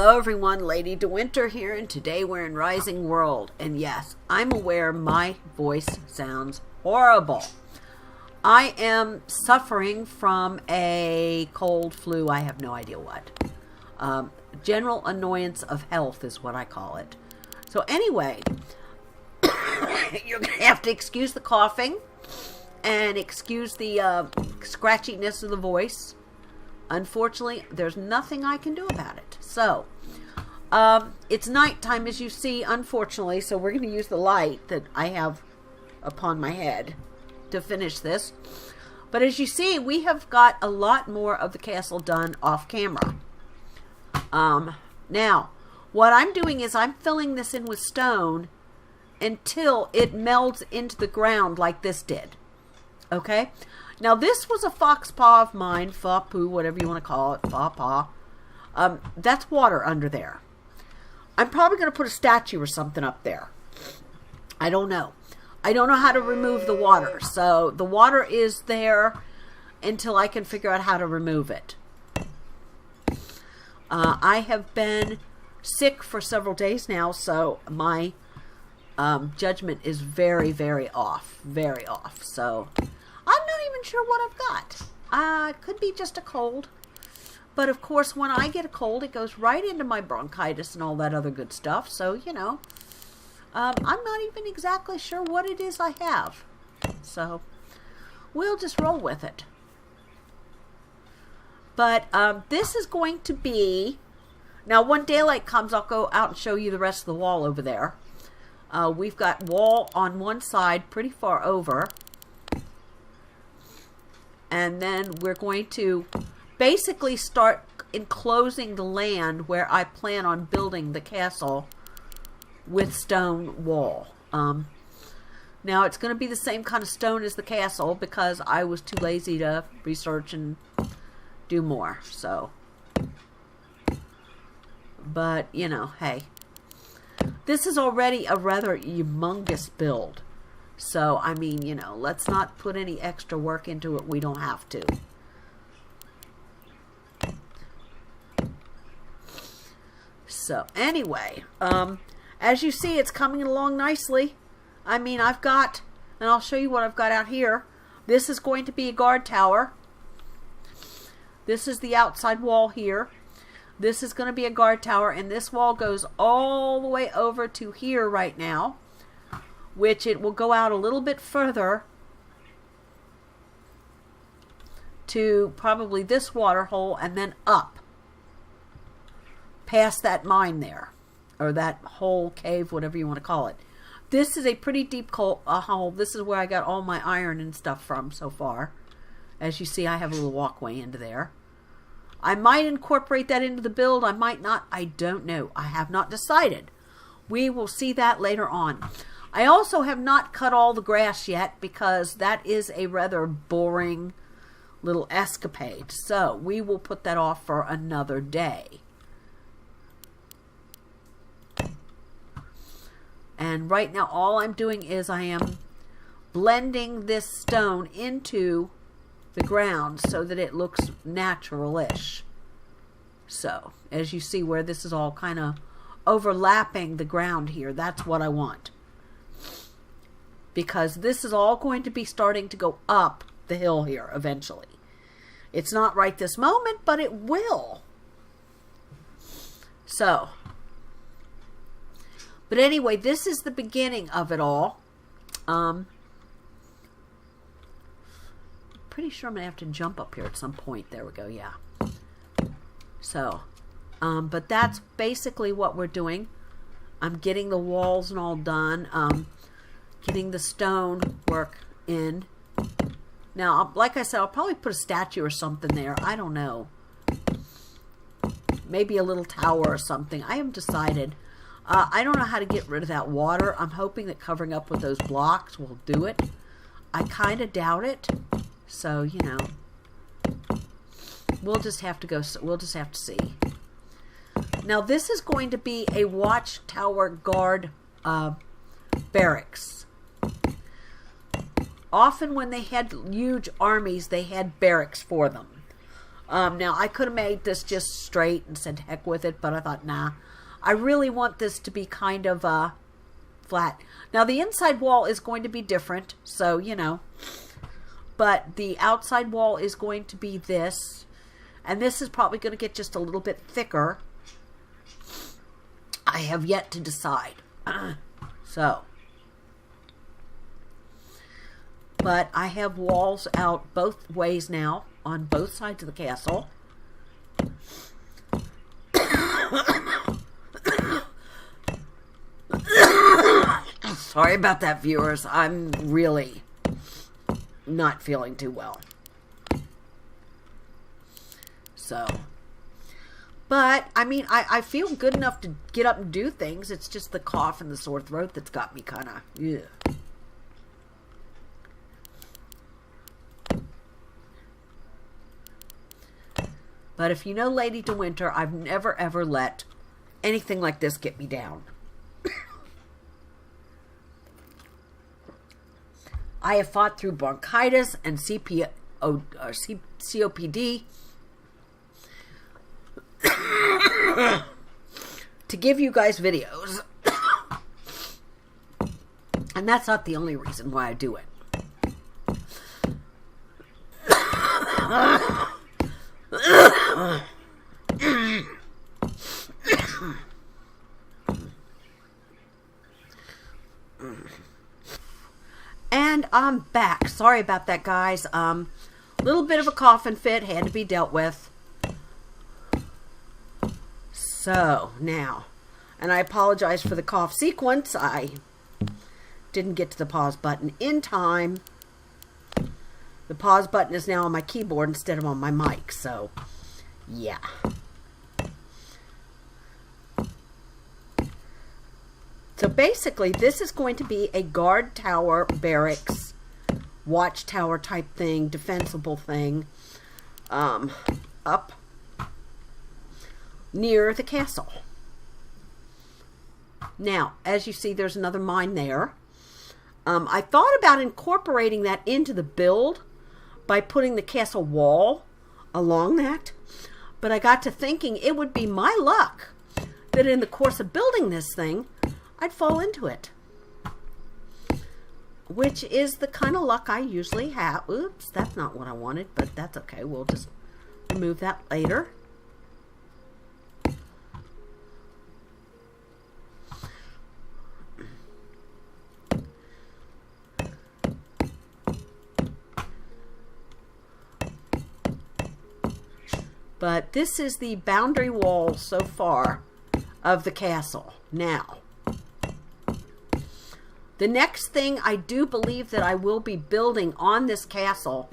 Hello everyone, LadyDewinter here, and today we're in Rising World. And yes, I'm aware my voice sounds horrible. I am suffering from a cold, flu, I have no idea what. General annoyance of health is what I call it. So anyway, you're going to have to excuse the coughing and excuse the scratchiness of the voice. Unfortunately, there's nothing I can do about it. So, it's nighttime, as you see, unfortunately, so we're going to use the light that I have upon my head to finish this. But as you see, we have got a lot more of the castle done off camera. Now, what I'm doing is I'm filling this in with stone until it melds into the ground like this did. Okay? Now, this was a fox paw of mine, poo, whatever you want to call it, paw. That's water under there. I'm probably going to put a statue or something up there. I don't know. I don't know how to remove the water. So, the water is there until I can figure out how to remove it. I have been sick for several days now, so my judgment is very, very off. Very off. So, I'm not even sure what I've got. It could be just a cold. But of course, when I get a cold, it goes right into my bronchitis and all that other good stuff. So, you know, I'm not even exactly sure what it is I have. So, we'll just roll with it. But this is going to be... Now, when daylight comes, I'll go out and show you the rest of the wall over there. We've got wall on one side pretty far over. And then we're going to basically start enclosing the land where I plan on building the castle with stone wall. Now, it's going to be the same kind of stone as the castle because I was too lazy to research and do more. So, but, you know, hey. This is already a rather humongous build. So, I mean, you know, let's not put any extra work into it. We don't have to. So, anyway, as you see, it's coming along nicely. I mean, I've got, and I'll show you what I've got out here. This is going to be a guard tower. This is the outside wall here. This is going to be a guard tower, and this wall goes all the way over to here right now. Which it will go out a little bit further to probably this water hole and then up past that mine there, or that hole, cave, whatever you want to call it. This is a pretty deep hole. This is where I got all my iron and stuff from so far. As you see, I have a little walkway into there. I might incorporate that into the build. I might not. I don't know. I have not decided. We will see that later on. I also have not cut all the grass yet because that is a rather boring little escapade. So we will put that off for another day. And right now all I'm doing is I am blending this stone into the ground so that it looks natural-ish. So as you see where this is all kind of overlapping the ground here, that's what I want. Because this is all going to be starting to go up the hill here eventually. It's not right this moment, but it will. So, but anyway, this is the beginning of it all. Pretty sure I'm going to have to jump up here at some point. There we go, yeah. So, but that's basically what we're doing. I'm getting the walls and all done. Getting the stone work in. Now, like I said, I'll probably put a statue or something there. I don't know. Maybe a little tower or something. I haven't decided. I don't know how to get rid of that water. I'm hoping that covering up with those blocks will do it. I kind of doubt it. So, you know. We'll just have to go. We'll just have to see. Now, this is going to be a watchtower guard barracks. Often when they had huge armies, they had barracks for them. Now, I could have made this just straight and said heck with it, but I thought, nah. I really want this to be kind of flat. Now, the inside wall is going to be different, so, you know. But the outside wall is going to be this. And this is probably going to get just a little bit thicker. I have yet to decide. So. But I have walls out both ways now on both sides of the castle. Sorry about that, viewers. I'm really not feeling too well. So, but, I mean, I feel good enough to get up and do things. It's just the cough and the sore throat that's got me kind of, yeah. But if you know LadyDewinter, I've never ever let anything like this get me down. I have fought through bronchitis and COPD to give you guys videos. And that's not the only reason why I do it. And I'm back. Sorry about that, guys. Little bit of a coughing fit had to be dealt with. So, now, and I apologize for the cough sequence. I didn't get to the pause button in time. The pause button is now on my keyboard instead of on my mic, so, yeah. So basically, this is going to be a guard tower, barracks, watchtower type thing, defensible thing, up near the castle. Now, as you see, there's another mine there. I thought about incorporating that into the build by putting the castle wall along that, but I got to thinking it would be my luck that in the course of building this thing, I'd fall into it. Which is the kind of luck I usually have. Oops, that's not what I wanted, but that's okay. We'll just remove that later. But this is the boundary wall so far of the castle. Now, the next thing I do believe that I will be building on this castle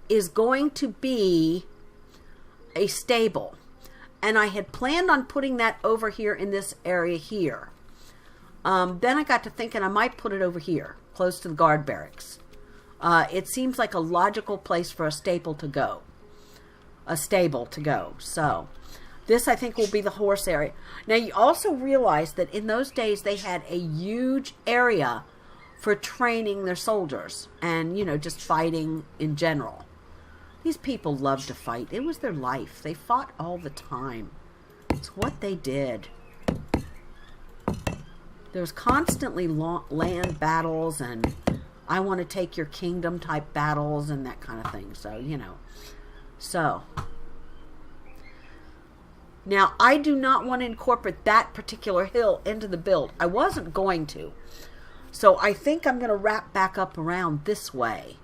is going to be a stable. And I had planned on putting that over here in this area here. Then I got to thinking I might put it over here, close to the guard barracks. It seems like a logical place for a stable to go. So, this I think will be the horse area. Now you also realize that in those days they had a huge area for training their soldiers and, you know, just fighting in general. These people loved to fight. It was their life. They fought all the time. It's what they did. There was constantly land battles and I want to take your kingdom type battles and that kind of thing. So, you know. So, now I do not want to incorporate that particular hill into the build. I wasn't going to. So I think I'm going to wrap back up around this way.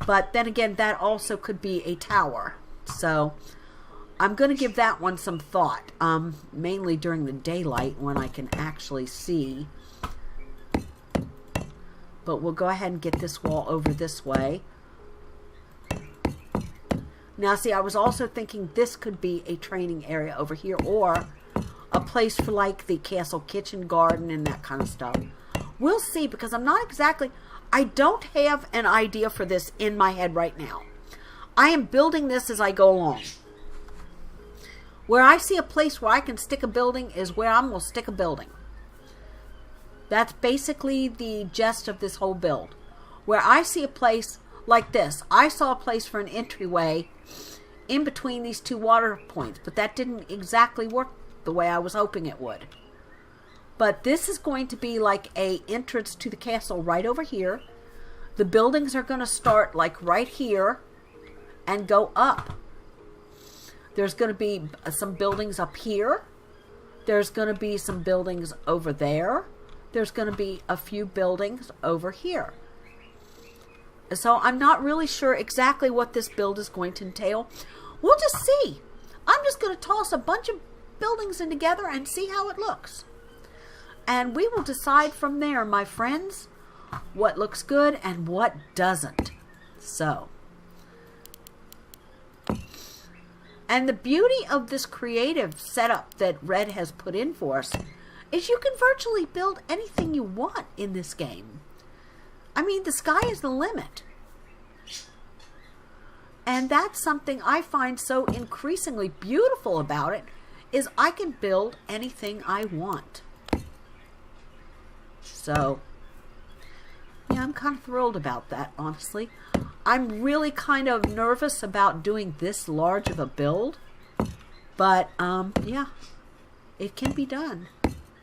But then again, that also could be a tower. So I'm going to give that one some thought. Mainly during the daylight when I can actually see. But we'll go ahead and get this wall over this way. Now, see, I was also thinking this could be a training area over here or a place for like the castle kitchen garden and that kind of stuff. We'll see because I'm not exactly, I don't have an idea for this in my head right now. I am building this as I go along. Where I see a place where I can stick a building is where I'm going to stick a building. That's basically the gist of this whole build. Where I see a place like this. I saw a place for an entryway in between these two water points, but that didn't exactly work the way I was hoping it would. But this is going to be like a entrance to the castle right over here. The buildings are going to start like right here and go up. There's going to be some buildings up here. There's going to be some buildings over there. There's going to be a few buildings over here. So I'm not really sure exactly what this build is going to entail. We'll just see. I'm just going to toss a bunch of buildings in together and see how it looks. And we will decide from there, my friends, what looks good and what doesn't. So. And the beauty of this creative setup that Red has put in for us is you can virtually build anything you want in this game. I mean, the sky is the limit. And that's something I find so increasingly beautiful about it, is I can build anything I want. So, yeah, I'm kind of thrilled about that, honestly. I'm really kind of nervous about doing this large of a build. But, yeah, it can be done.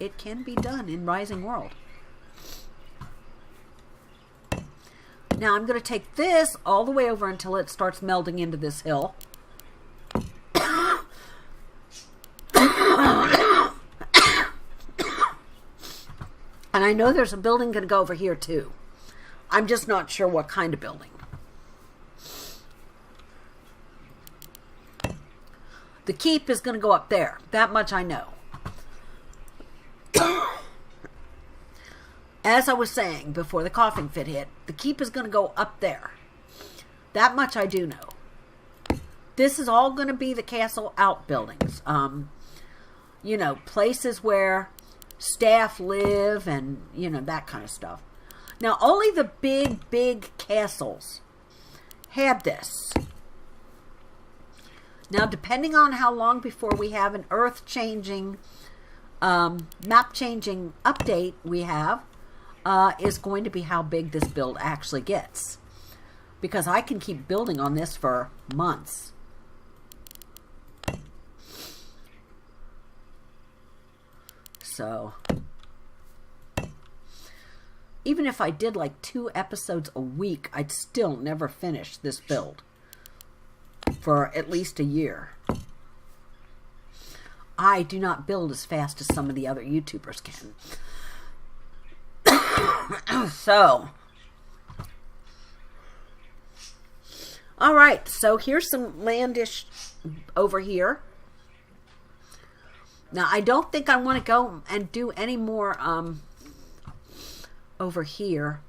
It can be done in Rising World. Now I'm going to take this all the way over until it starts melding into this hill. And I know there's a building going to go over here too. I'm just not sure what kind of building. The keep is going to go up there. That much I know. As I was saying before the coughing fit hit, the keep is going to go up there. That much I do know. This is all going to be the castle outbuildings. You know, places where staff live and, you know, that kind of stuff. Now, only the big castles have this. Now, depending on how long before we have an earth-changing, map-changing update we have, is going to be how big this build actually gets. Because I can keep building on this for months. So, even if I did like 2 episodes a week, I'd still never finish this build for at least a year. I do not build as fast as some of the other YouTubers can. So, all right, so here's some landish over here. Now, I don't think I want to go and do any more over here.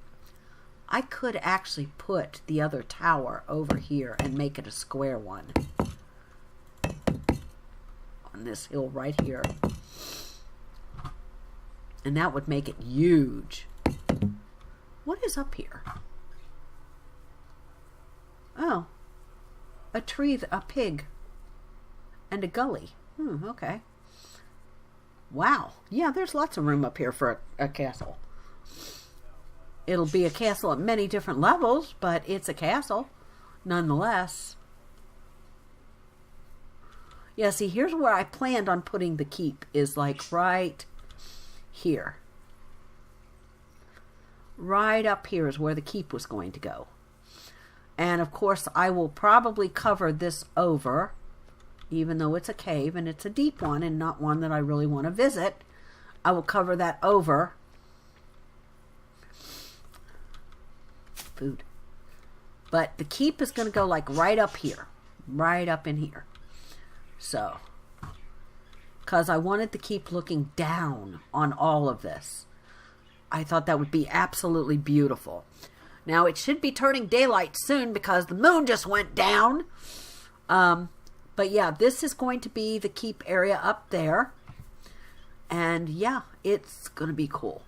I could actually put the other tower over here and make it a square one. On this hill right here. And that would make it huge. What is up here? Oh. A tree, a pig. And a gully. Okay. Wow. Yeah, there's lots of room up here for a castle. It'll be a castle at many different levels, but it's a castle nonetheless. Yeah, see, here's where I planned on putting the keep, is like right here. Right up here is where the keep was going to go. And of course, I will probably cover this over, even though it's a cave and it's a deep one and not one that I really want to visit. I will cover that over. Food. But the keep is going to go like right up here. Right up in here. So, because I wanted to keep looking down on all of this. I thought that would be absolutely beautiful. Now, it should be turning daylight soon because the moon just went down. But yeah, this is going to be the keep area up there. And yeah, it's going to be cool.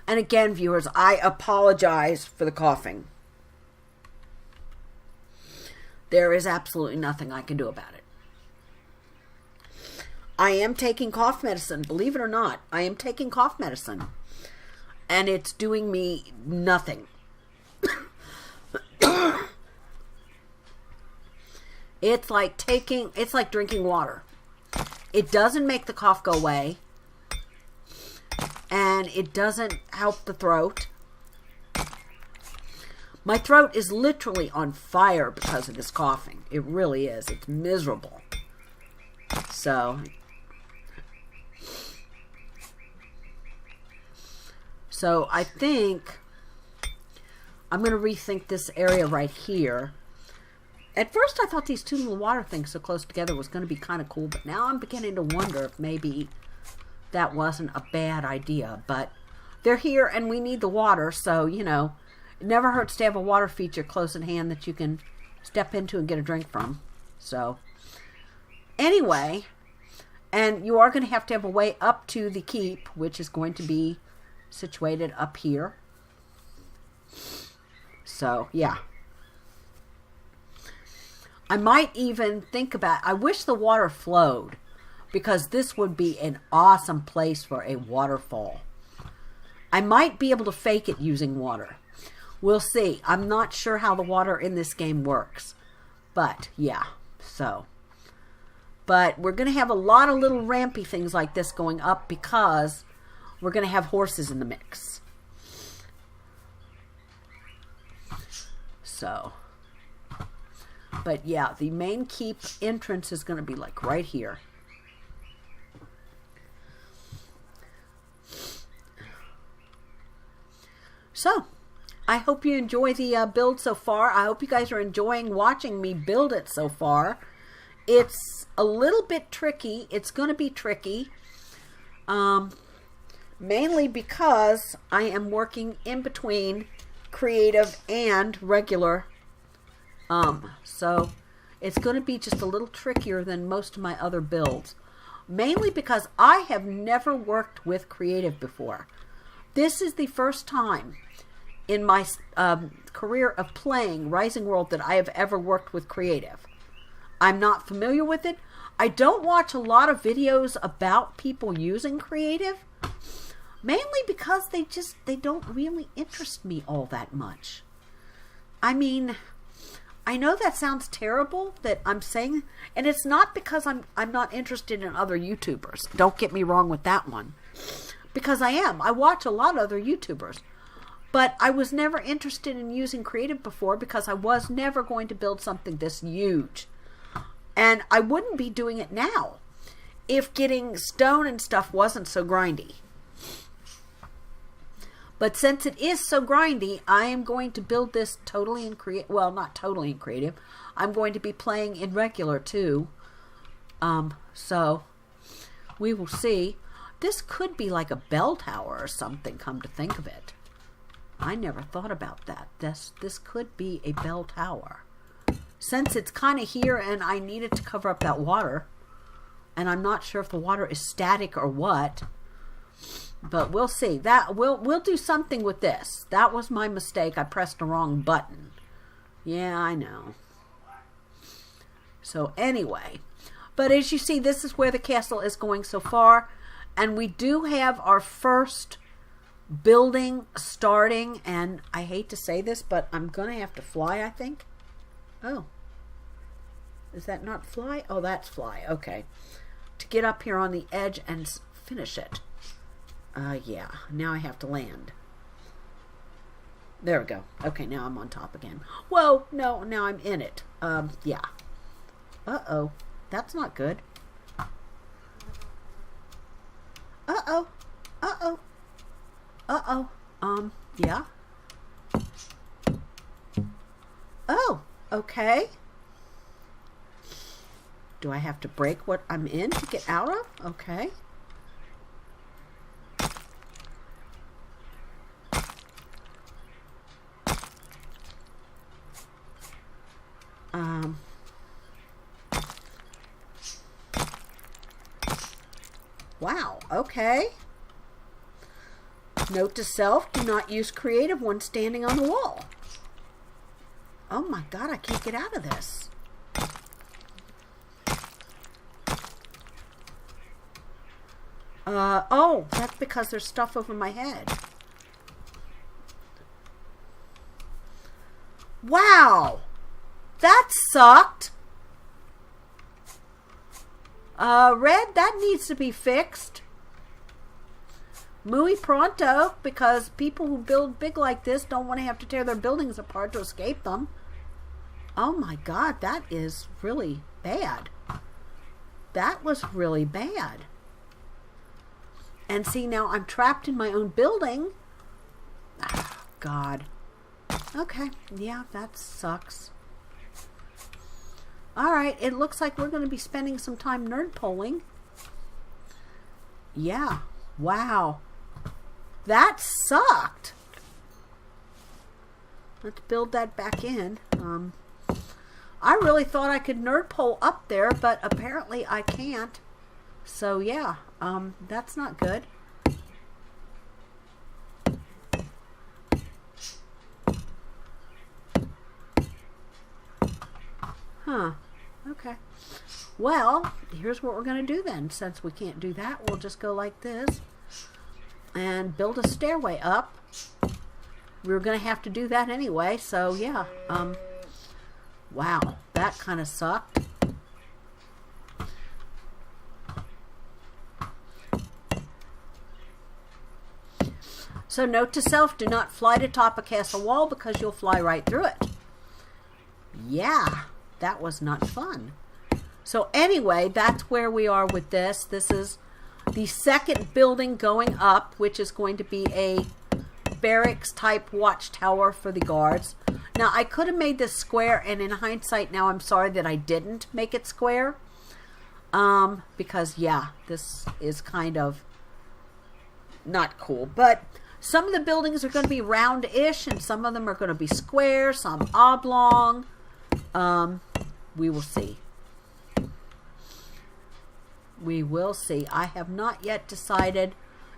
And again, viewers, I apologize for the coughing. There is absolutely nothing I can do about it. I am taking cough medicine. Believe it or not, I am taking cough medicine. and it's doing me nothing. It's like drinking water. It doesn't make the cough go away, and it doesn't help the throat. My throat is literally on fire because of this coughing. It really is. It's miserable. So I think I'm going to rethink this area right here. At first I thought these two little water things so close together was going to be kind of cool, but now I'm beginning to wonder if maybe that wasn't a bad idea. But they're here and we need the water, so, you know, it never hurts to have a water feature close at hand that you can step into and get a drink from. So, anyway, and you are going to have a way up to the keep, which is going to be situated up here. So, yeah. I might even think about, I wish the water flowed, because this would be an awesome place for a waterfall. I might be able to fake it using water. We'll see. I'm not sure how the water in this game works. But, yeah. So. But we're going to have a lot of little rampy things like this going up because we're going to have horses in the mix. So. But yeah, the main keep entrance is going to be like right here. So, I hope you enjoy the build so far. I hope you guys are enjoying watching me build it so far. It's a little bit tricky. It's going to be tricky. Mainly because I am working in between creative and regular. So it's going to be just a little trickier than most of my other builds. Mainly because I have never worked with creative before. This is the first time in my career of playing Rising World that I have ever worked with creative. I'm not familiar with it. I don't watch a lot of videos about people using creative. Mainly because they don't really interest me all that much. I mean, I know that sounds terrible that I'm saying, and it's not because I'm not interested in other YouTubers. Don't get me wrong with that one. Because I am. I watch a lot of other YouTubers. But I was never interested in using creative before because I was never going to build something this huge. And I wouldn't be doing it now if getting stone and stuff wasn't so grindy. But since it is so grindy, I am going to build this totally in creative. Well, not totally in creative. I'm going to be playing in regular too. So we will see. This could be like a bell tower or something, come to think of it. I never thought about that. This could be a bell tower. Since it's kind of here and I needed to cover up that water, and I'm not sure if the water is static or what, but we'll see. That we'll do something with this. That was my mistake. I pressed the wrong button. Yeah, I know. So anyway, but as you see, this is where the castle is going so far, and we do have our first building starting, and I hate to say this, but I'm gonna have to fly, I think. Oh, is that not fly? Oh, that's fly. Okay, to get up here on the edge and finish it. Yeah, now I have to land. There we go. Okay, now I'm on top again. Whoa, no, now I'm in it. Yeah. Uh-oh, that's not good. Uh-oh, uh-oh. Uh-oh. Yeah. Oh, okay. Do I have to break what I'm in to get out of? Okay. Wow, okay. Note to self, do not use creative when standing on the wall. Oh my God, I can't get out of this. Oh, that's because there's stuff over my head. Wow. That sucked. Red, that needs to be fixed. Muy pronto, because people who build big like this don't want to have to tear their buildings apart to escape them. Oh my God, that is really bad. That was really bad. And see, now I'm trapped in my own building. Oh, God. Okay, yeah, that sucks. Alright, it looks like we're going to be spending some time nerd polling. Yeah, wow. That sucked. Let's build that back in. I really thought I could nerd pole up there, but apparently I can't. So yeah, that's not good. Huh. Okay. Well, here's what we're going to do then. Since we can't do that, we'll just go like this and build a stairway up. We were going to have to do that anyway, so yeah. Wow, that kind of sucked. So note to self, do not fly to top a castle wall because you'll fly right through it. Yeah, that was not fun. So anyway, that's where we are with this. This is the second building going up, which is going to be a barracks type watchtower for the guards. Now I could have made this square, and in hindsight now I'm sorry that I didn't make it square. Because yeah, this is kind of not cool. But some of the buildings are going to be round-ish, and some of them are going to be square, some oblong. We will see. We will see. I have not yet decided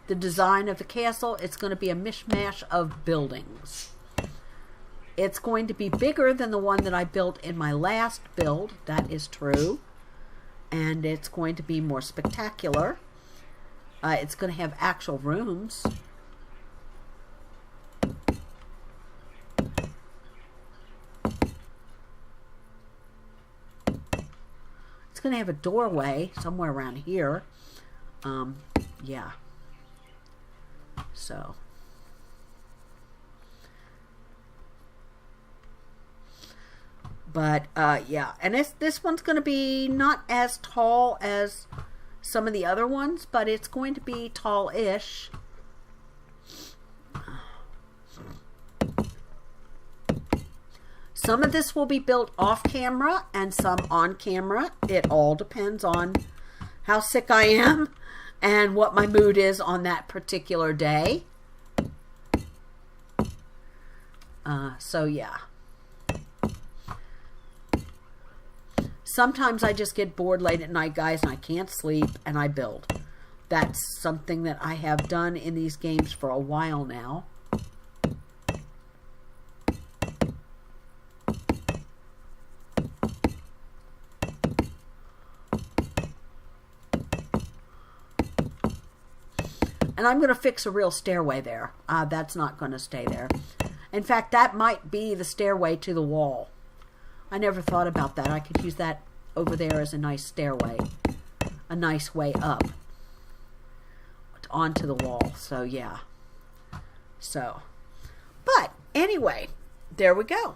the design of the castle. It's going to be a mishmash of buildings. It's going to be bigger than the one that I built in my last build. That is true. And it's going to be more spectacular. It's going to have actual rooms. It's going to have a doorway somewhere around here. Yeah. So. But, yeah. And this one's going to be not as tall as some of the other ones, but it's going to be tall-ish. Some of this will be built off camera and some on camera. It all depends on how sick I am and what my mood is on that particular day. So yeah. Sometimes I just get bored late at night, guys, and I can't sleep, and I build. That's something that I have done in these games for a while now. And I'm going to fix a real stairway there. That's not going to stay there. In fact, that might be the stairway to the wall. I never thought about that. I could use that over there as a nice stairway. A nice way up onto the wall. So, yeah. So, but anyway, there we go.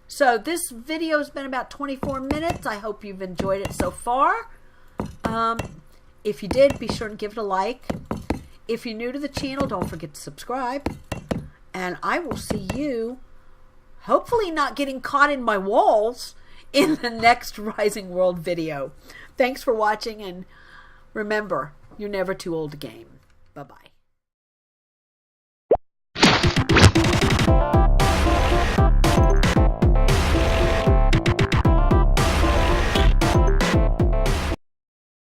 So, this video has been about 24 minutes. I hope you've enjoyed it so far. If you did, be sure to give it a like. If you're new to the channel, don't forget to subscribe. And I will see you, hopefully not getting caught in my walls, in the next Rising World video. Thanks for watching, and remember, you're never too old to game. Bye-bye.